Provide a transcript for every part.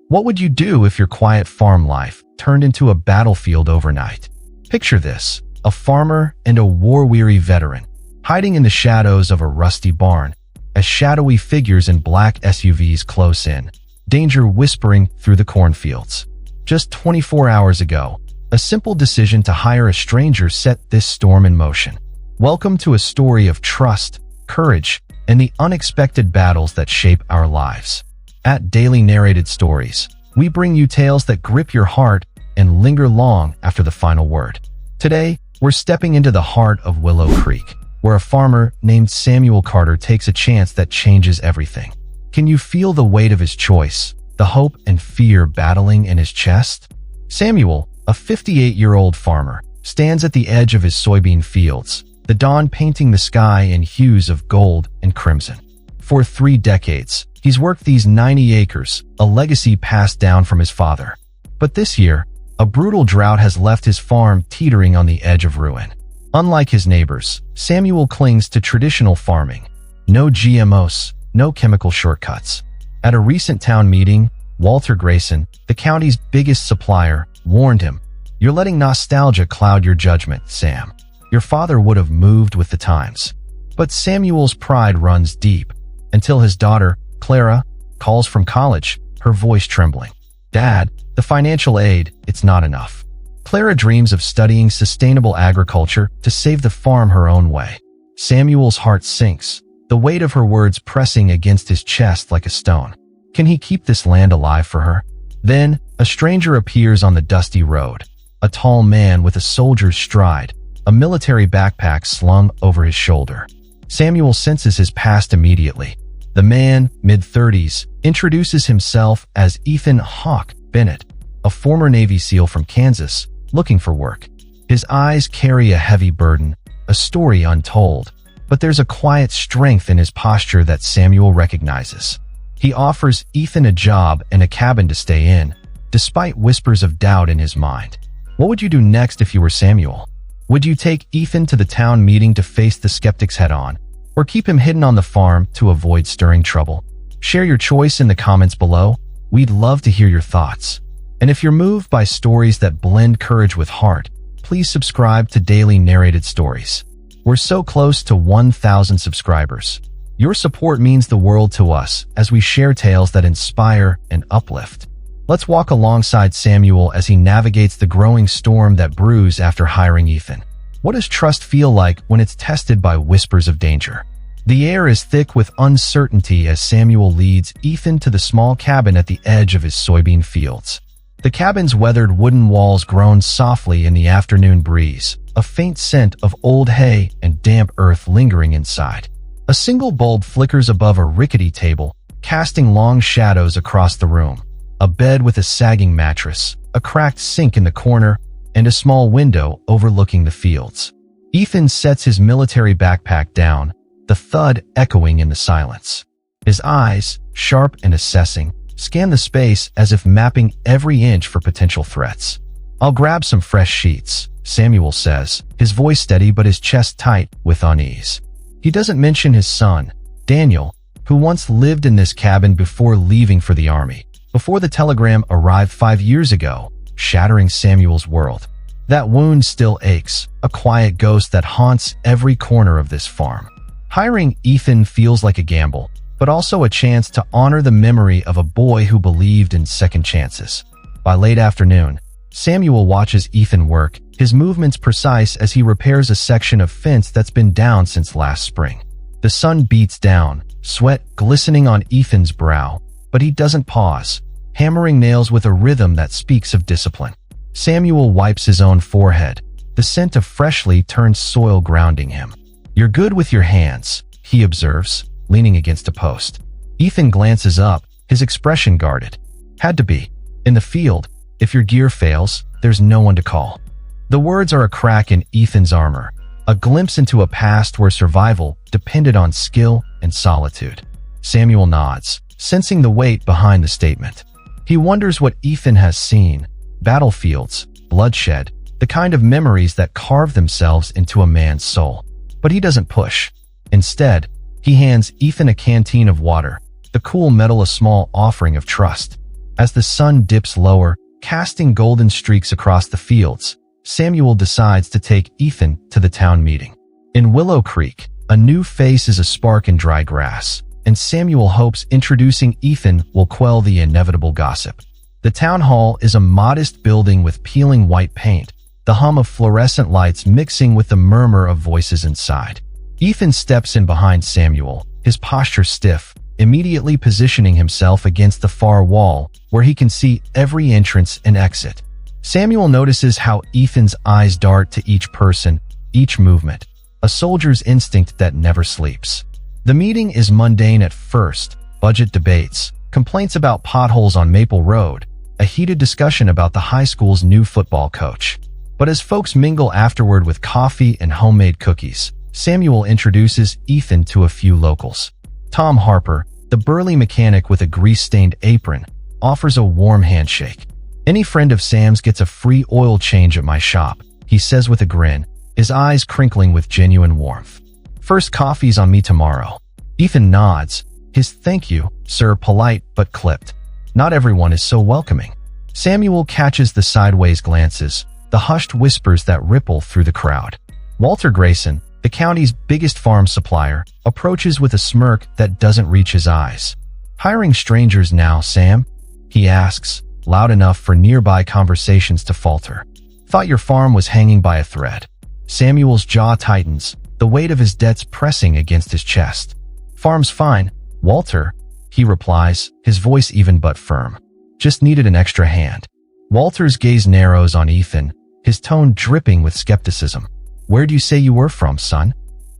What would you do if your quiet farm life turned into a battlefield overnight? Picture this, a farmer and a war-weary veteran, hiding in the shadows of a rusty barn, as shadowy figures in black SUVs close in, danger whispering through the cornfields. Just 24 hours ago, a simple decision to hire a stranger set this storm in motion. Welcome to a story of trust, courage, and the unexpected battles that shape our lives. At Daily Narrated Stories, we bring you tales that grip your heart and linger long after the final word. Today, we're stepping into the heart of Willow Creek, where a farmer named Samuel Carter takes a chance that changes everything. Can you feel the weight of his choice, the hope and fear battling in his chest? Samuel, a 58-year-old farmer, stands at the edge of his soybean fields, the dawn painting the sky in hues of gold and crimson. For 3 decades, he's worked these 90 acres, a legacy passed down from his father. But this year, a brutal drought has left his farm teetering on the edge of ruin. Unlike his neighbors, Samuel clings to traditional farming. No GMOs, no chemical shortcuts. At a recent town meeting, Walter Grayson, the county's biggest supplier, warned him, "You're letting nostalgia cloud your judgment, Sam. Your father would have moved with the times." But Samuel's pride runs deep, until his daughter, Clara, calls from college, her voice trembling. "Dad, the financial aid, it's not enough." Clara dreams of studying sustainable agriculture to save the farm her own way. Samuel's heart sinks, the weight of her words pressing against his chest like a stone. Can he keep this land alive for her? Then, a stranger appears on the dusty road. A tall man with a soldier's stride, a military backpack slung over his shoulder. Samuel senses his past immediately. The man, mid-30s, introduces himself as Ethan Hawk Bennett, a former Navy SEAL from Kansas, looking for work. His eyes carry a heavy burden, a story untold, but there's a quiet strength in his posture that Samuel recognizes. He offers Ethan a job and a cabin to stay in, despite whispers of doubt in his mind. What would you do next if you were Samuel? Would you take Ethan to the town meeting to face the skeptics head-on, or keep him hidden on the farm to avoid stirring trouble? Share your choice in the comments below. We'd love to hear your thoughts. And if you're moved by stories that blend courage with heart, please subscribe to Daily Narrated Stories. We're so close to 1,000 subscribers. Your support means the world to us as we share tales that inspire and uplift. Let's walk alongside Samuel as he navigates the growing storm that brews after hiring Ethan. What does trust feel like when it's tested by whispers of danger? The air is thick with uncertainty as Samuel leads Ethan to the small cabin at the edge of his soybean fields. The cabin's weathered wooden walls groan softly in the afternoon breeze, a faint scent of old hay and damp earth lingering inside. A single bulb flickers above a rickety table, casting long shadows across the room. A bed with a sagging mattress, a cracked sink in the corner, and a small window overlooking the fields. Ethan sets his military backpack down, the thud echoing in the silence. His eyes, sharp and assessing, scan the space as if mapping every inch for potential threats. "I'll grab some fresh sheets," Samuel says, his voice steady but his chest tight with unease. He doesn't mention his son, Daniel, who once lived in this cabin before leaving for the army, before the telegram arrived 5 years ago, shattering Samuel's world. That wound still aches, a quiet ghost that haunts every corner of this farm. Hiring Ethan feels like a gamble, but also a chance to honor the memory of a boy who believed in second chances. By late afternoon, Samuel watches Ethan work, his movements precise as he repairs a section of fence that's been down since last spring. The sun beats down, sweat glistening on Ethan's brow, but he doesn't pause, hammering nails with a rhythm that speaks of discipline. Samuel wipes his own forehead, the scent of freshly turned soil grounding him. "You're good with your hands," he observes, leaning against a post. Ethan glances up, his expression guarded. "Had to be. In the field, if your gear fails, there's no one to call." The words are a crack in Ethan's armor, a glimpse into a past where survival depended on skill and solitude. Samuel nods, sensing the weight behind the statement. He wonders what Ethan has seen: battlefields, bloodshed, the kind of memories that carve themselves into a man's soul. But he doesn't push. Instead, he hands Ethan a canteen of water, the cool metal a small offering of trust. As the sun dips lower, casting golden streaks across the fields, Samuel decides to take Ethan to the town meeting. In Willow Creek, a new face is a spark in dry grass, and Samuel hopes introducing Ethan will quell the inevitable gossip. The town hall is a modest building with peeling white paint, the hum of fluorescent lights mixing with the murmur of voices inside. Ethan steps in behind Samuel, his posture stiff, immediately positioning himself against the far wall where he can see every entrance and exit. Samuel notices how Ethan's eyes dart to each person, each movement, a soldier's instinct that never sleeps. The meeting is mundane at first: budget debates, complaints about potholes on Maple Road, a heated discussion about the high school's new football coach. But as folks mingle afterward with coffee and homemade cookies, Samuel introduces Ethan to a few locals. Tom Harper, the burly mechanic with a grease-stained apron, offers a warm handshake. "Any friend of Sam's gets a free oil change at my shop," he says with a grin, his eyes crinkling with genuine warmth. "First coffee's on me tomorrow." Ethan nods, his "thank you, sir" polite but clipped. Not everyone is so welcoming. Samuel catches the sideways glances, the hushed whispers that ripple through the crowd. Walter Grayson, the county's biggest farm supplier, approaches with a smirk that doesn't reach his eyes. "Hiring strangers now, Sam?" he asks, loud enough for nearby conversations to falter. "Thought your farm was hanging by a thread." Samuel's jaw tightens, the weight of his debts pressing against his chest. "Farm's fine, Walter," he replies, his voice even but firm. "Just needed an extra hand." Walter's gaze narrows on Ethan, his tone dripping with skepticism. "Where do you say you were from, son?"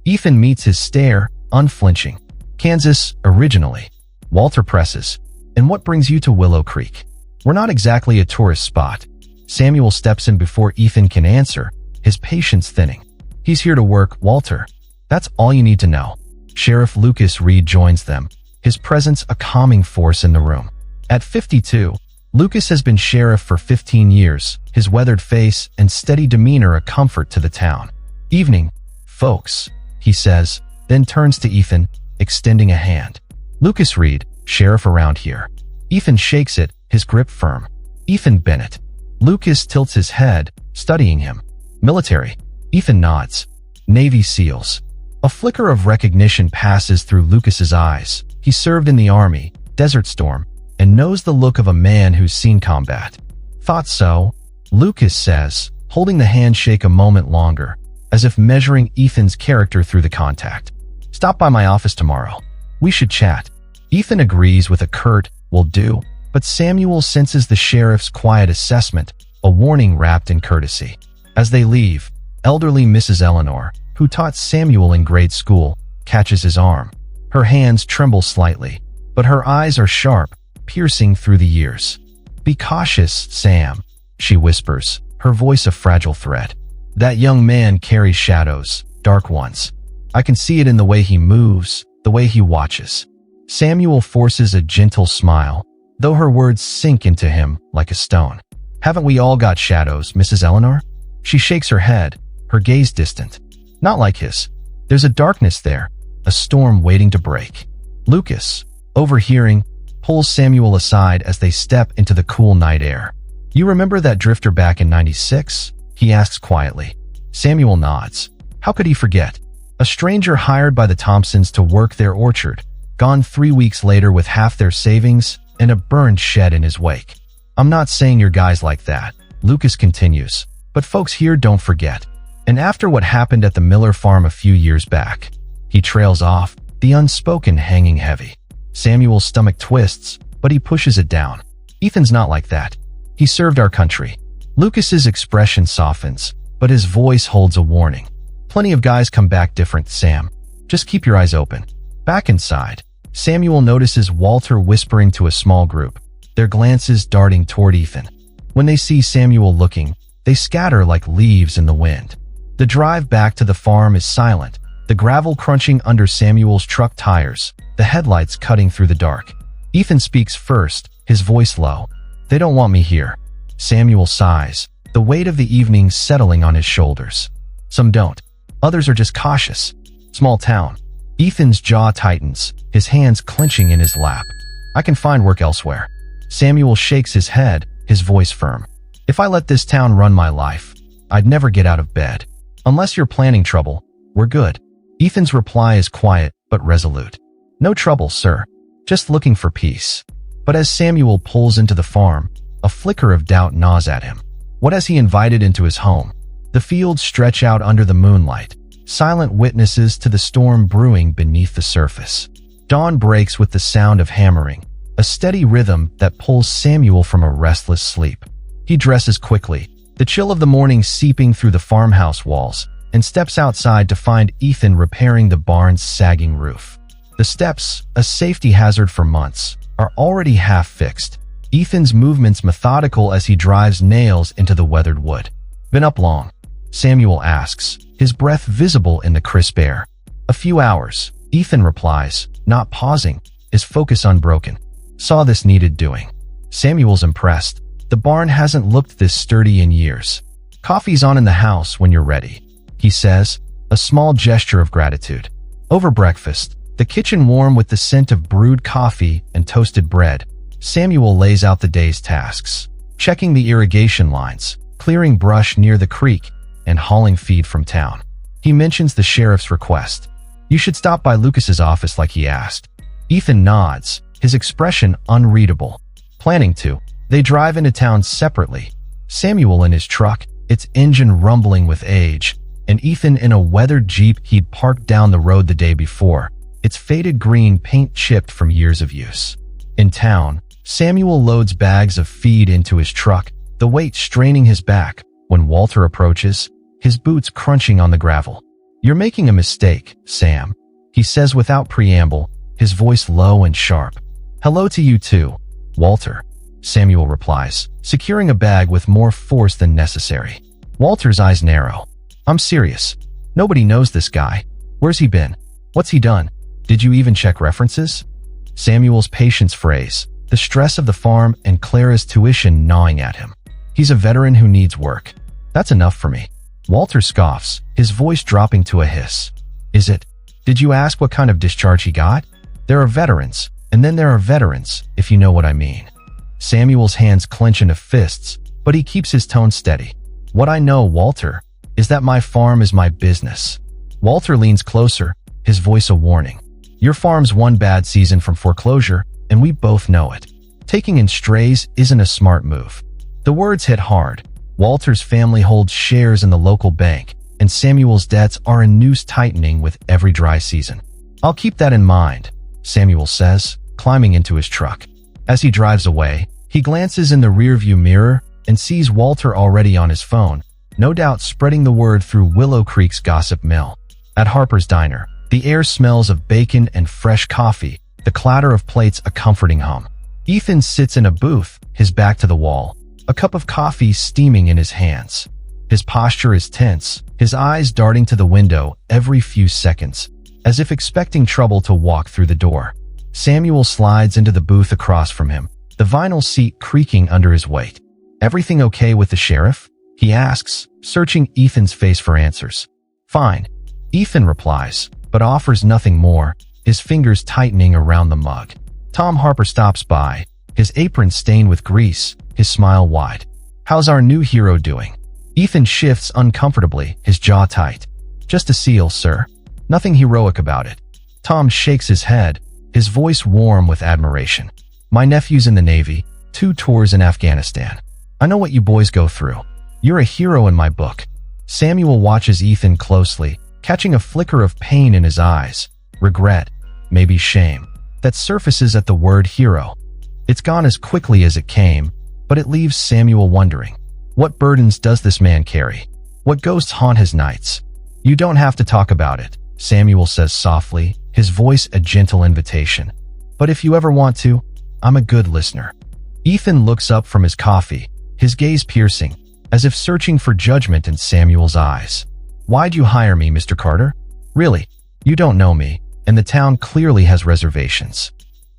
Ethan meets his stare, unflinching. "Kansas, originally." Walter presses. "And what brings you to Willow Creek?" "We're not exactly a tourist spot." Samuel steps in before Ethan can answer, his patience thinning. "He's here to work, Walter. That's all you need to know." Sheriff Lucas Reed joins them, his presence a calming force in the room. At 52, Lucas has been sheriff for 15 years, his weathered face and steady demeanor a comfort to the town. "Evening, folks," he says, then turns to Ethan, extending a hand. "Lucas Reed, sheriff around here." Ethan shakes it, his grip firm. "Ethan Bennett." Lucas tilts his head, studying him. "Military." Ethan nods. "Navy SEALs." A flicker of recognition passes through Lucas's eyes. He served in the Army, Desert Storm, and knows the look of a man who's seen combat. "Thought so," Lucas says, holding the handshake a moment longer, as if measuring Ethan's character through the contact. "Stop by my office tomorrow. We should chat." Ethan agrees with a curt, "will do," but Samuel senses the sheriff's quiet assessment, a warning wrapped in courtesy. As they leave, elderly Mrs. Eleanor, who taught Samuel in grade school, catches his arm. Her hands tremble slightly, but her eyes are sharp, piercing through the years. "Be cautious, Sam," she whispers, her voice a fragile thread. "That young man carries shadows, dark ones. I can see it in the way he moves, the way he watches." Samuel forces a gentle smile, though her words sink into him like a stone. "Haven't we all got shadows, Mrs. Eleanor?" She shakes her head, her gaze distant. "Not like his. There's a darkness there, a storm waiting to break." Lucas, overhearing, pulls Samuel aside as they step into the cool night air. "You remember that drifter back in '96? He asks quietly. Samuel nods. How could he forget? A stranger hired by the Thompsons to work their orchard, gone 3 weeks later with half their savings and a burned shed in his wake. "I'm not saying you're guys like that," Lucas continues, "but folks here don't forget. And after what happened at the Miller farm a few years back." He trails off, the unspoken hanging heavy. Samuel's stomach twists, but he pushes it down. "Ethan's not like that. He served our country." Lucas's expression softens, but his voice holds a warning. "Plenty of guys come back different, Sam. Just keep your eyes open." Back inside, Samuel notices Walter whispering to a small group, their glances darting toward Ethan. When they see Samuel looking, they scatter like leaves in the wind. The drive back to the farm is silent, the gravel crunching under Samuel's truck tires, the headlights cutting through the dark. Ethan speaks first, his voice low. "They don't want me here." Samuel sighs, the weight of the evening settling on his shoulders. "Some don't. Others are just cautious. Small town." Ethan's jaw tightens, his hands clenching in his lap. "I can find work elsewhere." Samuel shakes his head, his voice firm. If I let this town run my life, I'd never get out of bed. Unless you're planning trouble, we're good. Ethan's reply is quiet but resolute. No trouble, sir. Just looking for peace. But as Samuel pulls into the farm, a flicker of doubt gnaws at him. What has he invited into his home? The fields stretch out under the moonlight, silent witnesses to the storm brewing beneath the surface. Dawn breaks with the sound of hammering, a steady rhythm that pulls Samuel from a restless sleep. He dresses quickly, the chill of the morning seeping through the farmhouse walls, and steps outside to find Ethan repairing the barn's sagging roof. The steps, a safety hazard for months, are already half fixed. Ethan's movements methodical as he drives nails into the weathered wood. Been up long? Samuel asks, his breath visible in the crisp air. A few hours, Ethan replies, not pausing, his focus unbroken. Saw this needed doing. Samuel's impressed. The barn hasn't looked this sturdy in years. Coffee's on in the house when you're ready, he says, a small gesture of gratitude. Over breakfast, the kitchen warm with the scent of brewed coffee and toasted bread, Samuel lays out the day's tasks, checking the irrigation lines, clearing brush near the creek, and hauling feed from town. He mentions the sheriff's request. You should stop by Lucas's office like he asked. Ethan nods, his expression unreadable. Planning to. They drive into town separately. Samuel in his truck, its engine rumbling with age, and Ethan in a weathered Jeep he'd parked down the road the day before, its faded green paint chipped from years of use. In town, Samuel loads bags of feed into his truck, the weight straining his back. When Walter approaches, his boots crunching on the gravel. You're making a mistake, Sam, he says without preamble, his voice low and sharp. Hello to you too, Walter, Samuel replies, securing a bag with more force than necessary. Walter's eyes narrow. I'm serious. Nobody knows this guy. Where's he been? What's he done? Did you even check references? Samuel's patience frays, the stress of the farm and Clara's tuition gnawing at him. He's a veteran who needs work. That's enough for me. Walter scoffs, his voice dropping to a hiss. Is it? Did you ask what kind of discharge he got? There are veterans, and then there are veterans, if you know what I mean. Samuel's hands clench into fists, but he keeps his tone steady. What I know, Walter, is that my farm is my business. Walter leans closer, his voice a warning. Your farm's one bad season from foreclosure, and we both know it. Taking in strays isn't a smart move. The words hit hard. Walter's family holds shares in the local bank, and Samuel's debts are a noose tightening with every dry season. I'll keep that in mind, Samuel says, climbing into his truck. As he drives away, he glances in the rearview mirror and sees Walter already on his phone, no doubt spreading the word through Willow Creek's gossip mill. At Harper's Diner, the air smells of bacon and fresh coffee, the clatter of plates a comforting hum. Ethan sits in a booth, his back to the wall, a cup of coffee steaming in his hands. His posture is tense, his eyes darting to the window every few seconds, as if expecting trouble to walk through the door. Samuel slides into the booth across from him, the vinyl seat creaking under his weight. Everything okay with the sheriff? He asks, searching Ethan's face for answers. Fine, Ethan replies, but offers nothing more, his fingers tightening around the mug. Tom Harper stops by, his apron stained with grease, his smile wide. How's our new hero doing? Ethan shifts uncomfortably, his jaw tight. Just a SEAL, sir. Nothing heroic about it. Tom shakes his head, his voice warm with admiration. My nephew's in the Navy, 2 tours in Afghanistan. I know what you boys go through. You're a hero in my book. Samuel watches Ethan closely, catching a flicker of pain in his eyes, regret, maybe shame, that surfaces at the word hero. It's gone as quickly as it came, but it leaves Samuel wondering. What burdens does this man carry? What ghosts haunt his nights? You don't have to talk about it, Samuel says softly, his voice a gentle invitation. But if you ever want to, I'm a good listener. Ethan looks up from his coffee, his gaze piercing, as if searching for judgment in Samuel's eyes. Why'd you hire me, Mr. Carter? Really, you don't know me, and the town clearly has reservations.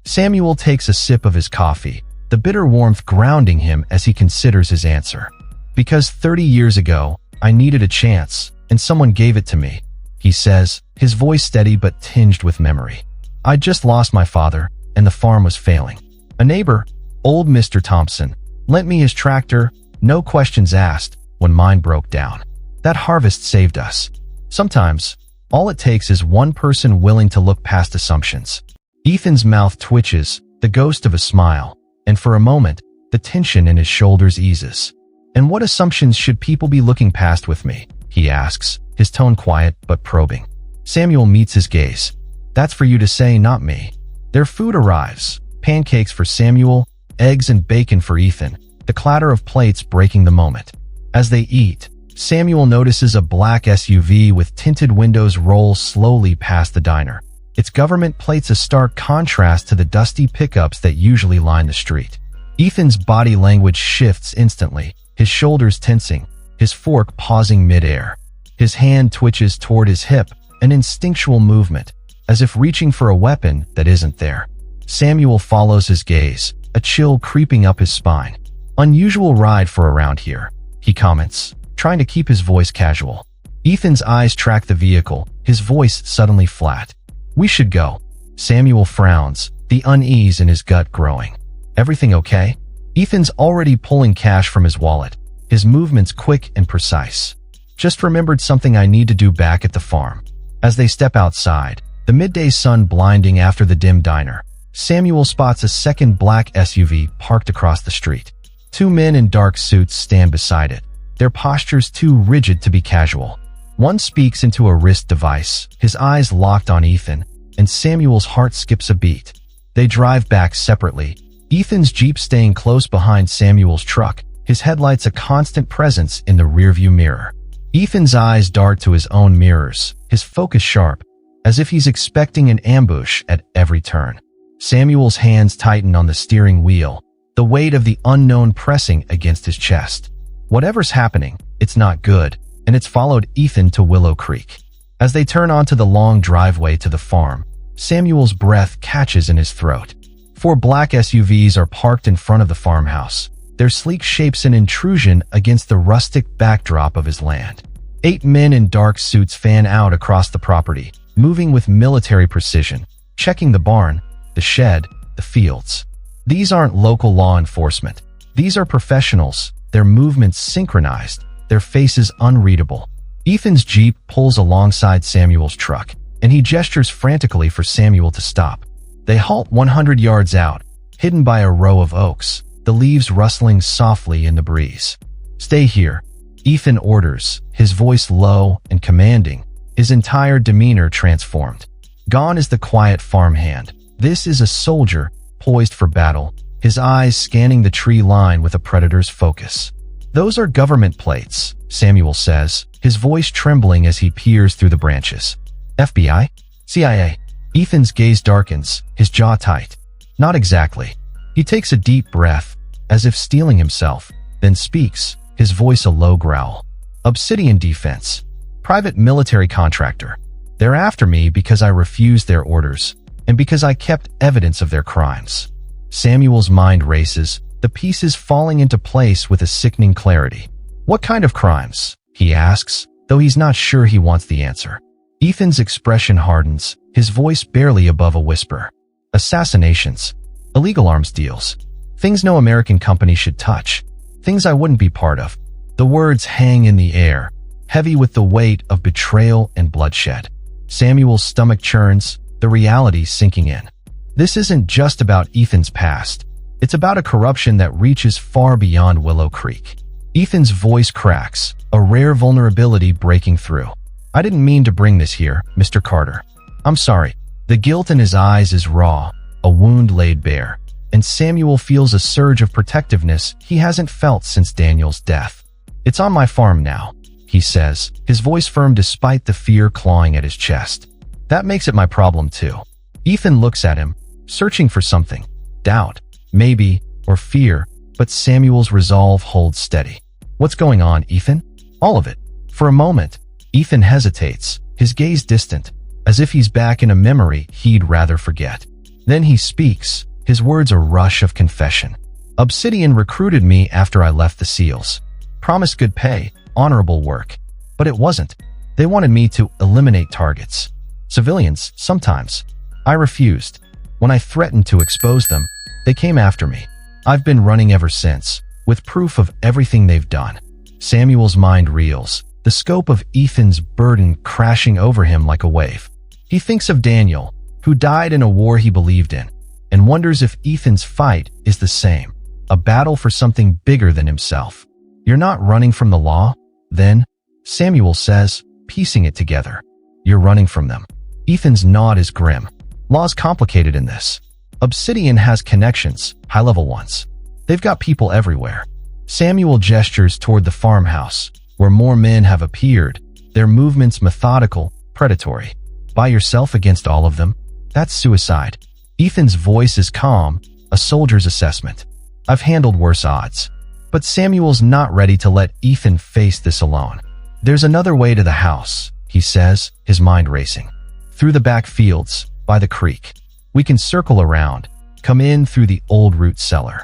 Samuel takes a sip of his coffee, the bitter warmth grounding him as he considers his answer. Because 30 years ago, I needed a chance, and someone gave it to me, he says, his voice steady but tinged with memory. I'd just lost my father, and the farm was failing. A neighbor, Old Mr. Thompson lent me his tractor, no questions asked, when mine broke down. That harvest saved us. Sometimes, all it takes is one person willing to look past assumptions. Ethan's mouth twitches, the ghost of a smile, and for a moment, the tension in his shoulders eases. And what assumptions should people be looking past with me? He asks, his tone quiet but probing. Samuel meets his gaze. That's for you to say, not me. Their food arrives. Pancakes for Samuel, eggs and bacon for Ethan, the clatter of plates breaking the moment. As they eat, Samuel notices a black SUV with tinted windows roll slowly past the diner. Its government plates a stark contrast to the dusty pickups that usually line the street. Ethan's body language shifts instantly, his shoulders tensing, his fork pausing mid-air. His hand twitches toward his hip, an instinctual movement, as if reaching for a weapon that isn't there. Samuel follows his gaze, a chill creeping up his spine. Unusual ride for around here, he comments, trying to keep his voice casual. Ethan's eyes track the vehicle, his voice suddenly flat. We should go. Samuel frowns, the unease in his gut growing. Everything okay? Ethan's already pulling cash from his wallet, his movements quick and precise. Just remembered something I need to do back at the farm. As they step outside, the midday sun blinding after the dim diner, Samuel spots a second black SUV parked across the street. Two men in dark suits stand beside it, their postures too rigid to be casual. One speaks into a wrist device, his eyes locked on Ethan, and Samuel's heart skips a beat. They drive back separately, Ethan's Jeep staying close behind Samuel's truck, his headlights a constant presence in the rearview mirror. Ethan's eyes dart to his own mirrors, his focus sharp, as if he's expecting an ambush at every turn. Samuel's hands tighten on the steering wheel, the weight of the unknown pressing against his chest. Whatever's happening, it's not good, and it's followed Ethan to Willow Creek. As they turn onto the long driveway to the farm, Samuel's breath catches in his throat. 4 black SUVs are parked in front of the farmhouse, their sleek shapes an intrusion against the rustic backdrop of his land. 8 men in dark suits fan out across the property, moving with military precision, checking the barn, the shed, the fields. These aren't local law enforcement. These are professionals, their movements synchronized, their faces unreadable. Ethan's Jeep pulls alongside Samuel's truck, and he gestures frantically for Samuel to stop. They halt 100 yards out, hidden by a row of oaks, the leaves rustling softly in the breeze. Stay here, Ethan orders, his voice low and commanding, his entire demeanor transformed. Gone is the quiet farmhand. This is a soldier, poised for battle, his eyes scanning the tree line with a predator's focus. Those are government plates, Samuel says, his voice trembling as he peers through the branches. FBI? CIA? Ethan's gaze darkens, his jaw tight. Not exactly. He takes a deep breath, as if steeling himself, then speaks, his voice a low growl. Obsidian Defense. Private military contractor. They're after me because I refused their orders, and because I kept evidence of their crimes. Samuel's mind races, the pieces falling into place with a sickening clarity. What kind of crimes? He asks, though he's not sure he wants the answer. Ethan's expression hardens, his voice barely above a whisper. Assassinations. Illegal arms deals. Things no American company should touch. Things I wouldn't be part of. The words hang in the air, heavy with the weight of betrayal and bloodshed. Samuel's stomach churns, the reality sinking in. This isn't just about Ethan's past. It's about a corruption that reaches far beyond Willow Creek. Ethan's voice cracks, a rare vulnerability breaking through. I didn't mean to bring this here, Mr. Carter. I'm sorry. The guilt in his eyes is raw, a wound laid bare, and Samuel feels a surge of protectiveness he hasn't felt since Daniel's death. It's on my farm now, he says, his voice firm despite the fear clawing at his chest. That makes it my problem too. Ethan looks at him, searching for something. Doubt, maybe, or fear, but Samuel's resolve holds steady. What's going on, Ethan? All of it. For a moment, Ethan hesitates, his gaze distant, as if he's back in a memory he'd rather forget. Then he speaks, his words a rush of confession. Obsidian recruited me after I left the SEALs. Promised good pay, honorable work. But it wasn't. They wanted me to eliminate targets. Civilians, sometimes. I refused. When I threatened to expose them, they came after me. I've been running ever since, with proof of everything they've done. Samuel's mind reels, the scope of Ethan's burden crashing over him like a wave. He thinks of Daniel, who died in a war he believed in, and wonders if Ethan's fight is the same, a battle for something bigger than himself. You're not running from the law? Then, Samuel says, piecing it together. You're running from them. Ethan's nod is grim. Law's complicated in this. Obsidian has connections, high-level ones. They've got people everywhere. Samuel gestures toward the farmhouse, where more men have appeared, their movements methodical, predatory. By yourself against all of them? That's suicide. Ethan's voice is calm, a soldier's assessment. I've handled worse odds. But Samuel's not ready to let Ethan face this alone. There's another way to the house, he says, his mind racing. Through the back fields, by the creek. We can circle around, come in through the old root cellar.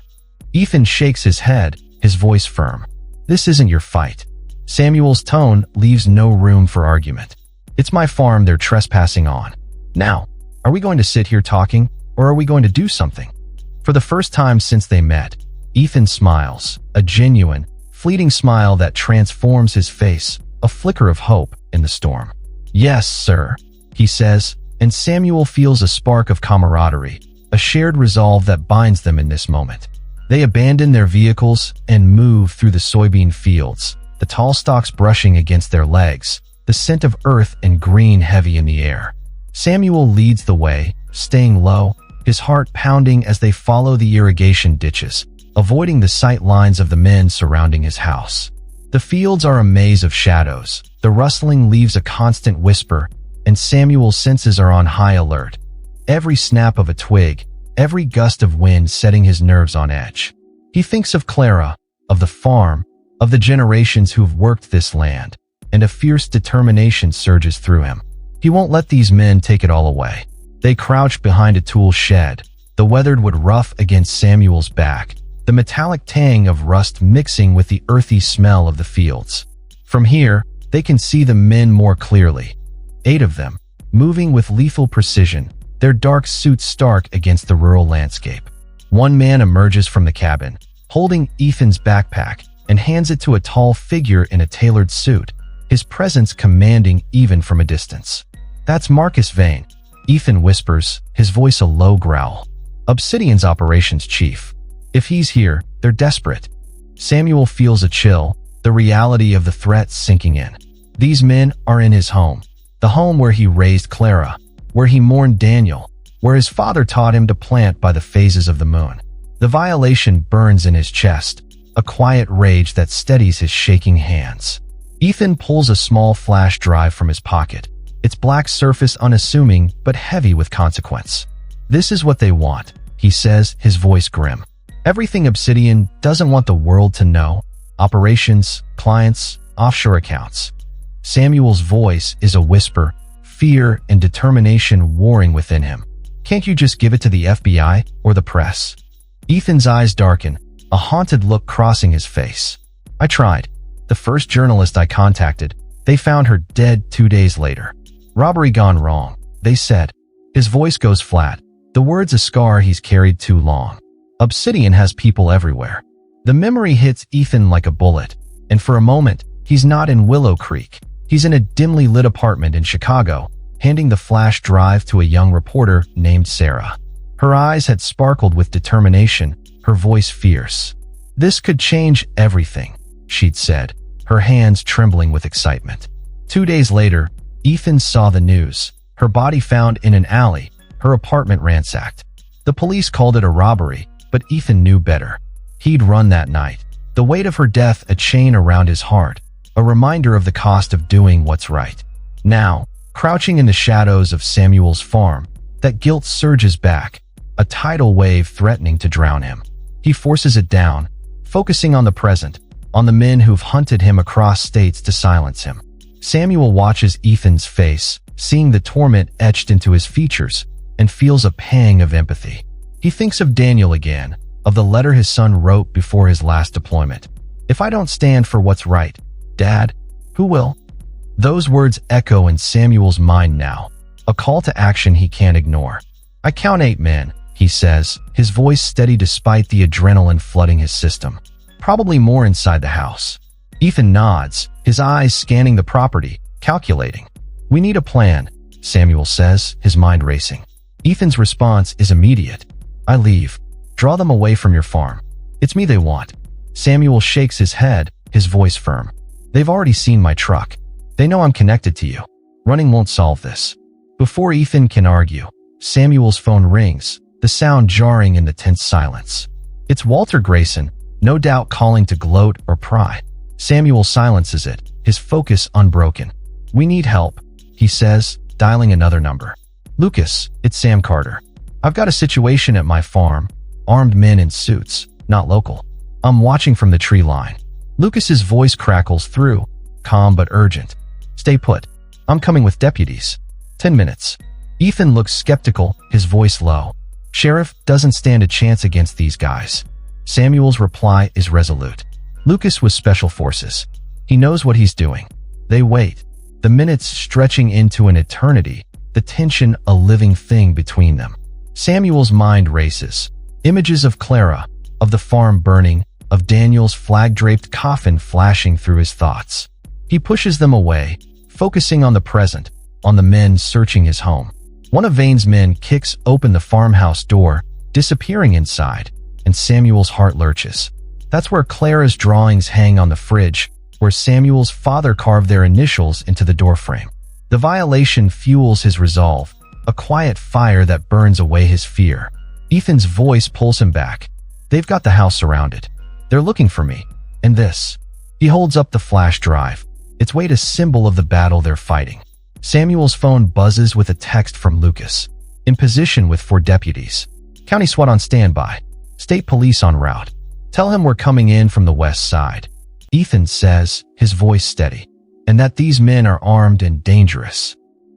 Ethan shakes his head, his voice firm. This isn't your fight. Samuel's tone leaves no room for argument. It's my farm they're trespassing on. Now, are we going to sit here talking, or are we going to do something? For the first time since they met, Ethan smiles, a genuine, fleeting smile that transforms his face, a flicker of hope in the storm. Yes, sir, he says, and Samuel feels a spark of camaraderie, a shared resolve that binds them in this moment. They abandon their vehicles and move through the soybean fields, the tall stalks brushing against their legs, the scent of earth and green heavy in the air. Samuel leads the way, staying low, his heart pounding as they follow the irrigation ditches, avoiding the sight lines of the men surrounding his house. The fields are a maze of shadows, the rustling leaves a constant whisper, and Samuel's senses are on high alert. Every snap of a twig, every gust of wind setting his nerves on edge. He thinks of Clara, of the farm, of the generations who've worked this land, and a fierce determination surges through him. He won't let these men take it all away. They crouch behind a tool shed, the weathered wood rough against Samuel's back, the metallic tang of rust mixing with the earthy smell of the fields. From here, they can see the men more clearly. 8 of them, moving with lethal precision, their dark suits stark against the rural landscape. One man emerges from the cabin, holding Ethan's backpack, and hands it to a tall figure in a tailored suit, his presence commanding even from a distance. That's Marcus Vane, Ethan whispers, his voice a low growl. Obsidian's operations chief. If he's here, they're desperate. Samuel feels a chill, the reality of the threat sinking in. These men are in his home, the home where he raised Clara, where he mourned Daniel, where his father taught him to plant by the phases of the moon. The violation burns in his chest, a quiet rage that steadies his shaking hands. Ethan pulls a small flash drive from his pocket, its black surface unassuming but heavy with consequence. This is what they want, he says, his voice grim. Everything Obsidian doesn't want the world to know. Operations, clients, offshore accounts. Samuel's voice is a whisper, fear and determination warring within him. Can't you just give it to the FBI or the press? Ethan's eyes darken, a haunted look crossing his face. I tried. The first journalist I contacted, they found her dead 2 days later. Robbery gone wrong, they said. His voice goes flat, the words a scar he's carried too long. Obsidian has people everywhere. The memory hits Ethan like a bullet, and for a moment, he's not in Willow Creek. He's in a dimly lit apartment in Chicago, handing the flash drive to a young reporter named Sarah. Her eyes had sparkled with determination, her voice fierce. This could change everything, she'd said, her hands trembling with excitement. 2 days later, Ethan saw the news, her body found in an alley, her apartment ransacked. The police called it a robbery, but Ethan knew better. He'd run that night, the weight of her death a chain around his heart, a reminder of the cost of doing what's right. Now, crouching in the shadows of Samuel's farm, that guilt surges back, a tidal wave threatening to drown him. He forces it down, focusing on the present, on the men who've hunted him across states to silence him. Samuel watches Ethan's face, seeing the torment etched into his features, and feels a pang of empathy. He thinks of Daniel again, of the letter his son wrote before his last deployment. If I don't stand for what's right, Dad, who will? Those words echo in Samuel's mind now, a call to action he can't ignore. I count 8 men, he says, his voice steady despite the adrenaline flooding his system. Probably more inside the house. Ethan nods, his eyes scanning the property, calculating. We need a plan, Samuel says, his mind racing. Ethan's response is immediate. I leave. Draw them away from your farm. It's me they want. Samuel shakes his head, his voice firm. They've already seen my truck. They know I'm connected to you. Running won't solve this. Before Ethan can argue, Samuel's phone rings, the sound jarring in the tense silence. It's Walter Grayson, no doubt calling to gloat or pry. Samuel silences it, his focus unbroken. We need help, he says, dialing another number. Lucas, it's Sam Carter. I've got a situation at my farm. Armed men in suits, not local. I'm watching from the tree line. Lucas's voice crackles through, calm but urgent. Stay put. I'm coming with deputies. 10 minutes. Ethan looks skeptical, his voice low. Sheriff doesn't stand a chance against these guys. Samuel's reply is resolute. Lucas was special forces. He knows what he's doing. They wait. The minutes stretching into an eternity, the tension a living thing between them. Samuel's mind races. Images of Clara, of the farm burning, of Daniel's flag-draped coffin flashing through his thoughts. He pushes them away, focusing on the present, on the men searching his home. One of Vane's men kicks open the farmhouse door, disappearing inside, and Samuel's heart lurches. That's where Clara's drawings hang on the fridge, where Samuel's father carved their initials into the doorframe. The violation fuels his resolve, a quiet fire that burns away his fear. Ethan's voice pulls him back. They've got the house surrounded. They're looking for me. And this. He holds up the flash drive, its weight a symbol of the battle they're fighting. Samuel's phone buzzes with a text from Lucas. In position with 4 deputies. County SWAT on standby. State police en route. Tell him we're coming in from the west side. Ethan says, his voice steady. And that these men are armed and dangerous.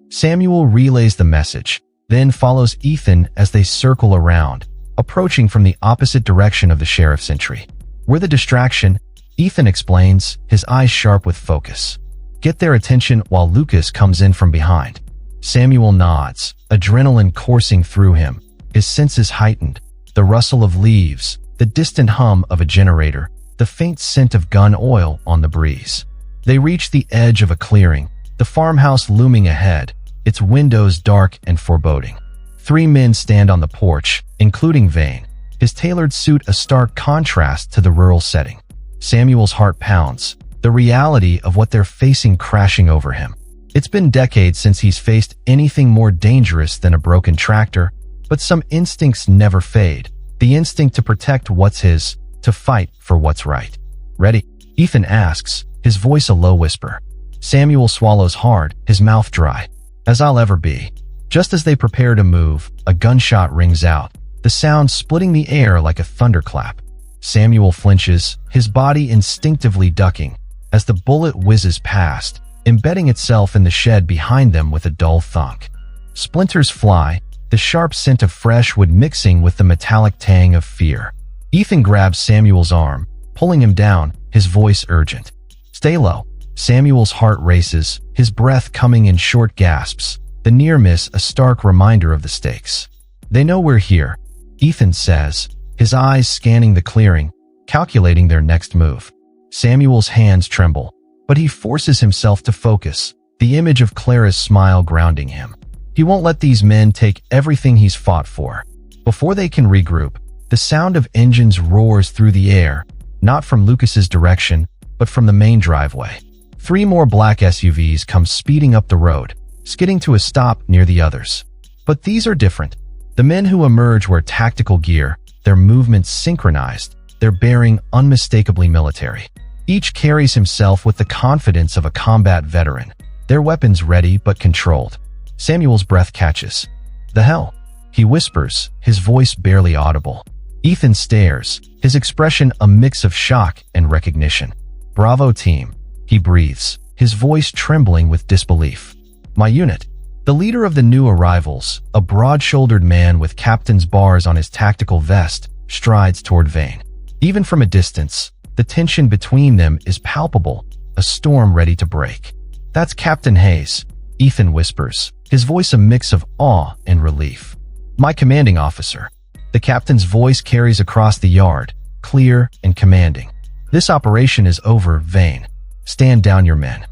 Samuel relays the message, then follows Ethan as they circle around, approaching from the opposite direction of the sheriff's entry. We're the distraction, Ethan explains, his eyes sharp with focus. Get their attention while Lucas comes in from behind. Samuel nods, adrenaline coursing through him, his senses heightened. The rustle of leaves, the distant hum of a generator, the faint scent of gun oil on the breeze. They reach the edge of a clearing, the farmhouse looming ahead, its windows dark and foreboding. 3 men stand on the porch, including Vane, his tailored suit a stark contrast to the rural setting. Samuel's heart pounds, the reality of what they're facing crashing over him. It's been decades since he's faced anything more dangerous than a broken tractor, but some instincts never fade. The instinct to protect what's his, to fight for what's right. Ready? Ethan asks, his voice a low whisper. Samuel swallows hard, his mouth dry. As I'll ever be. Just as they prepare to move, a gunshot rings out, the sound splitting the air like a thunderclap. Samuel flinches, his body instinctively ducking, as the bullet whizzes past, embedding itself in the shed behind them with a dull thunk. Splinters fly, the sharp scent of fresh wood mixing with the metallic tang of fear. Ethan grabs Samuel's arm, pulling him down, his voice urgent. Stay low. Samuel's heart races, his breath coming in short gasps, the near miss a stark reminder of the stakes. They know we're here, Ethan says, his eyes scanning the clearing, calculating their next move. Samuel's hands tremble, but he forces himself to focus, the image of Clara's smile grounding him. He won't let these men take everything he's fought for. Before they can regroup, the sound of engines roars through the air, not from Lucas's direction, but from the main driveway. 3 more black SUVs come speeding up the road, skidding to a stop near the others. But these are different. The men who emerge wear tactical gear, their movements synchronized, their bearing unmistakably military. Each carries himself with the confidence of a combat veteran, their weapons ready but controlled. Samuel's breath catches. The hell? He whispers, his voice barely audible. Ethan stares, his expression a mix of shock and recognition. Bravo team. He breathes, his voice trembling with disbelief. My unit. The leader of the new arrivals, a broad-shouldered man with captain's bars on his tactical vest, strides toward Vane. Even from a distance, the tension between them is palpable, a storm ready to break. That's Captain Hayes, Ethan whispers, his voice a mix of awe and relief. My commanding officer. The captain's voice carries across the yard, clear and commanding. "This operation is over, Vane. Stand down your men."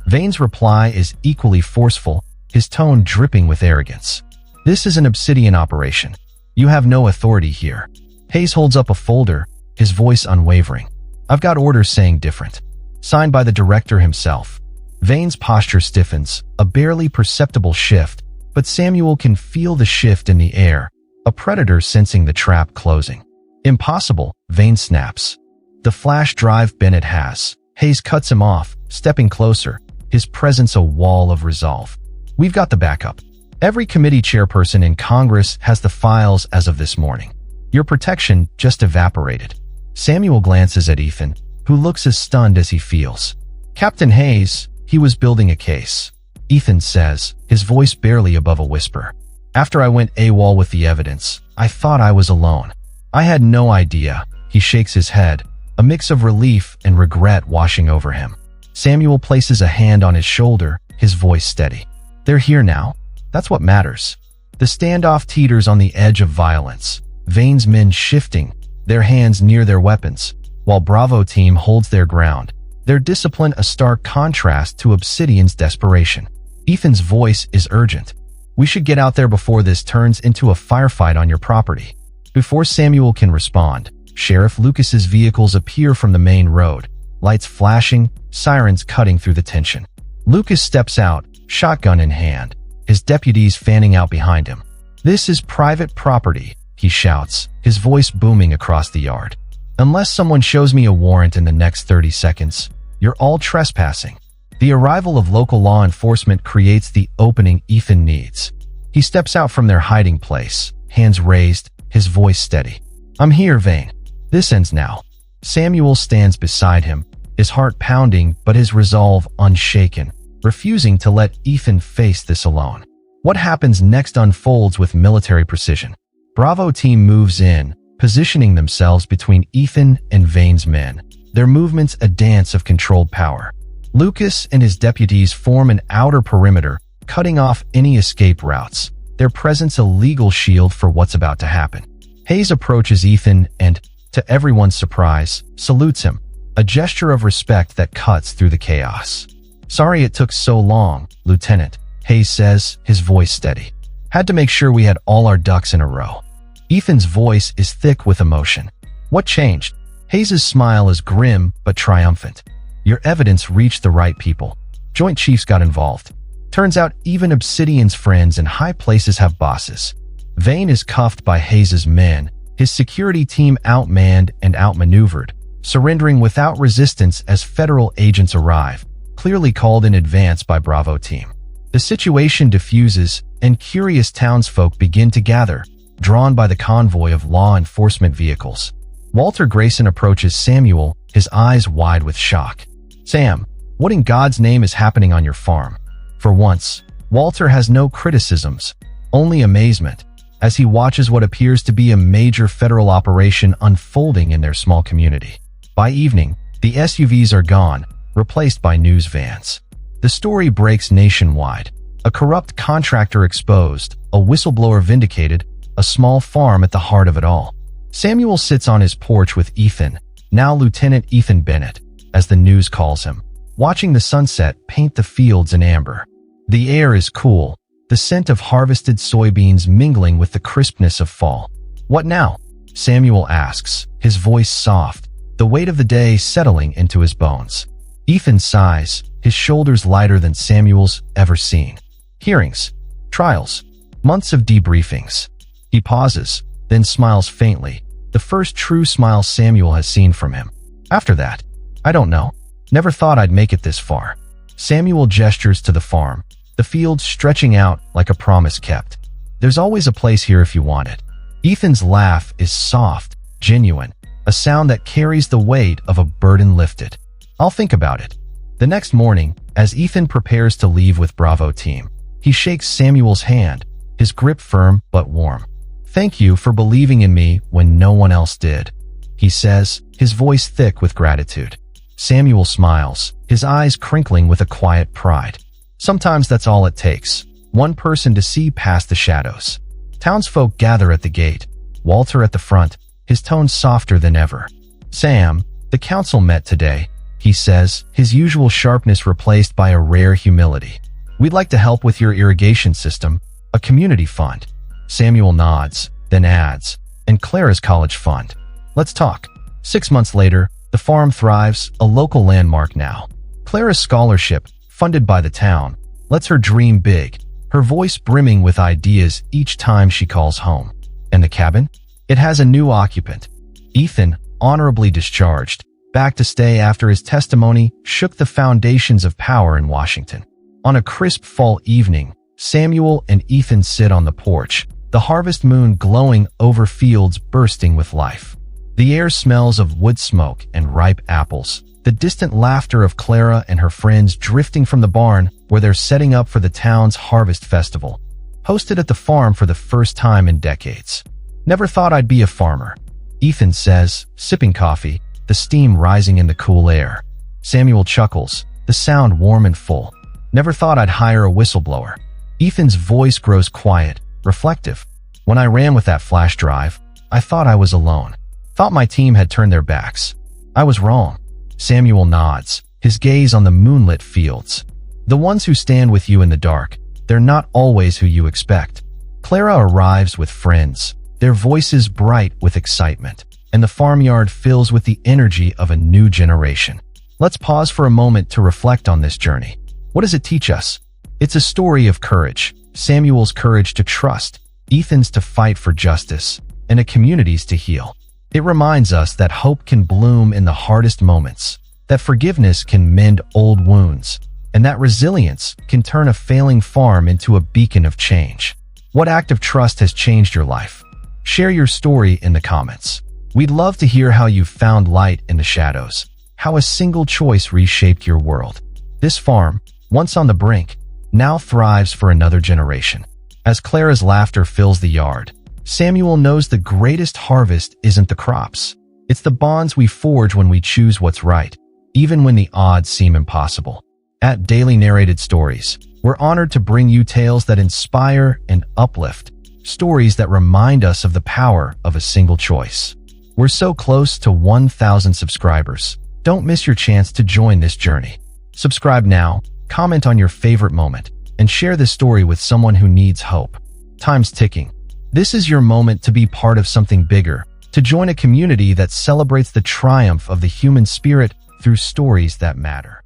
Vane's reply is equally forceful, his tone dripping with arrogance. "This is an obsidian operation. You have no authority here." Hayes holds up a folder, his voice unwavering. "I've got orders saying different. Signed by the director himself." Vane's posture stiffens, a barely perceptible shift, but Samuel can feel the shift in the air, a predator sensing the trap closing. "Impossible," Vane snaps. "The flash drive Bennett has." Hayes cuts him off, stepping closer, his presence a wall of resolve. "We've got the backup. Every committee chairperson in Congress has the files as of this morning. Your protection just evaporated." Samuel glances at Ethan, who looks as stunned as he feels. "Captain Hayes, he was building a case," Ethan says, his voice barely above a whisper. "After I went AWOL with the evidence, I thought I was alone. I had no idea." He shakes his head, a mix of relief and regret washing over him. Samuel places a hand on his shoulder, his voice steady. "They're here now. That's what matters." The standoff teeters on the edge of violence, Vane's men shifting, their hands near their weapons, while Bravo team holds their ground, their discipline a stark contrast to Obsidian's desperation. Ethan's voice is urgent. "We should get out there before this turns into a firefight on your property." Before Samuel can respond, Sheriff Lucas's vehicles appear from the main road, lights flashing, sirens cutting through the tension. Lucas steps out, shotgun in hand, his deputies fanning out behind him. "This is private property," he shouts, his voice booming across the yard. "Unless someone shows me a warrant in the next 30 seconds, you're all trespassing." The arrival of local law enforcement creates the opening Ethan needs. He steps out from their hiding place, hands raised, his voice steady. "I'm here, Vane. This ends now." Samuel stands beside him, his heart pounding but his resolve unshaken, refusing to let Ethan face this alone. What happens next unfolds with military precision. Bravo team moves in, positioning themselves between Ethan and Vane's men, their movements a dance of controlled power. Lucas and his deputies form an outer perimeter, cutting off any escape routes, their presence a legal shield for what's about to happen. Hayes approaches Ethan and, to everyone's surprise, salutes him, a gesture of respect that cuts through the chaos. "Sorry it took so long, Lieutenant," Hayes says, his voice steady. "Had to make sure we had all our ducks in a row." Ethan's voice is thick with emotion. "What changed?" Hayes' smile is grim but triumphant. "Your evidence reached the right people. Joint Chiefs got involved. Turns out even Obsidian's friends in high places have bosses." Vane is cuffed by Hayes' men, his security team outmanned and outmaneuvered, surrendering without resistance as federal agents arrive, clearly called in advance by Bravo team. The situation diffuses, and curious townsfolk begin to gather, drawn by the convoy of law enforcement vehicles. Walter Grayson approaches Samuel, his eyes wide with shock. "Sam, what in God's name is happening on your farm?" For once, Walter has no criticisms, only amazement, as he watches what appears to be a major federal operation unfolding in their small community. By evening, the SUVs are gone, replaced by news vans. The story breaks nationwide. A corrupt contractor exposed, a whistleblower vindicated, a small farm at the heart of it all. Samuel sits on his porch with Ethan, now Lieutenant Ethan Bennett, as the news calls him, watching the sunset paint the fields in amber. The air is cool, the scent of harvested soybeans mingling with the crispness of fall. "What now?" Samuel asks, his voice soft, the weight of the day settling into his bones. Ethan sighs, his shoulders lighter than Samuel's ever seen. "Hearings, trials, months of debriefings." He pauses, then smiles faintly, the first true smile Samuel has seen from him. "After that, I don't know. Never thought I'd make it this far." Samuel gestures to the farm, the fields stretching out like a promise kept. "There's always a place here if you want it." Ethan's laugh is soft, genuine, a sound that carries the weight of a burden lifted. "I'll think about it." The next morning, as Ethan prepares to leave with Bravo team, he shakes Samuel's hand, his grip firm but warm. "Thank you for believing in me when no one else did," he says, his voice thick with gratitude. Samuel smiles, his eyes crinkling with a quiet pride. Sometimes that's all it takes, one person to see past the shadows. Townsfolk gather at the gate, Walter at the front, his tone softer than ever. "Sam, the council met today," he says, his usual sharpness replaced by a rare humility. "We'd like to help with your irrigation system, a community fund." Samuel nods, then adds, "And Clara's college fund. Let's talk." 6 months later, the farm thrives, a local landmark now. Clara's scholarship, funded by the town, lets her dream big, her voice brimming with ideas each time she calls home. And the cabin? It has a new occupant. Ethan, honorably discharged, back to stay after his testimony shook the foundations of power in Washington. On a crisp fall evening, Samuel and Ethan sit on the porch, the harvest moon glowing over fields bursting with life. The air smells of wood smoke and ripe apples, the distant laughter of Clara and her friends drifting from the barn where they're setting up for the town's harvest festival. Hosted at the farm for the first time in decades. "Never thought I'd be a farmer," Ethan says, sipping coffee, the steam rising in the cool air. Samuel chuckles, the sound warm and full. "Never thought I'd hire a whistleblower." Ethan's voice grows quiet, reflective. "When I ran with that flash drive, I thought I was alone. Thought my team had turned their backs. I was wrong." Samuel nods, his gaze on the moonlit fields. "The ones who stand with you in the dark, they're not always who you expect." Clara arrives with friends, their voices bright with excitement, and the farmyard fills with the energy of a new generation. Let's pause for a moment to reflect on this journey. What does it teach us? It's a story of courage, Samuel's courage to trust, Ethan's to fight for justice, and a community's to heal. It reminds us that hope can bloom in the hardest moments, that forgiveness can mend old wounds, and that resilience can turn a failing farm into a beacon of change. What act of trust has changed your life? Share your story in the comments. We'd love to hear how you found light in the shadows, how a single choice reshaped your world. This farm, once on the brink, now thrives for another generation. As Clara's laughter fills the yard, Samuel knows the greatest harvest isn't the crops. It's the bonds we forge when we choose what's right, even when the odds seem impossible. At Daily Narrated Stories, we're honored to bring you tales that inspire and uplift, stories that remind us of the power of a single choice. We're so close to 1,000 subscribers. Don't miss your chance to join this journey. Subscribe now, comment on your favorite moment, and share this story with someone who needs hope. Time's ticking. This is your moment to be part of something bigger, to join a community that celebrates the triumph of the human spirit through stories that matter.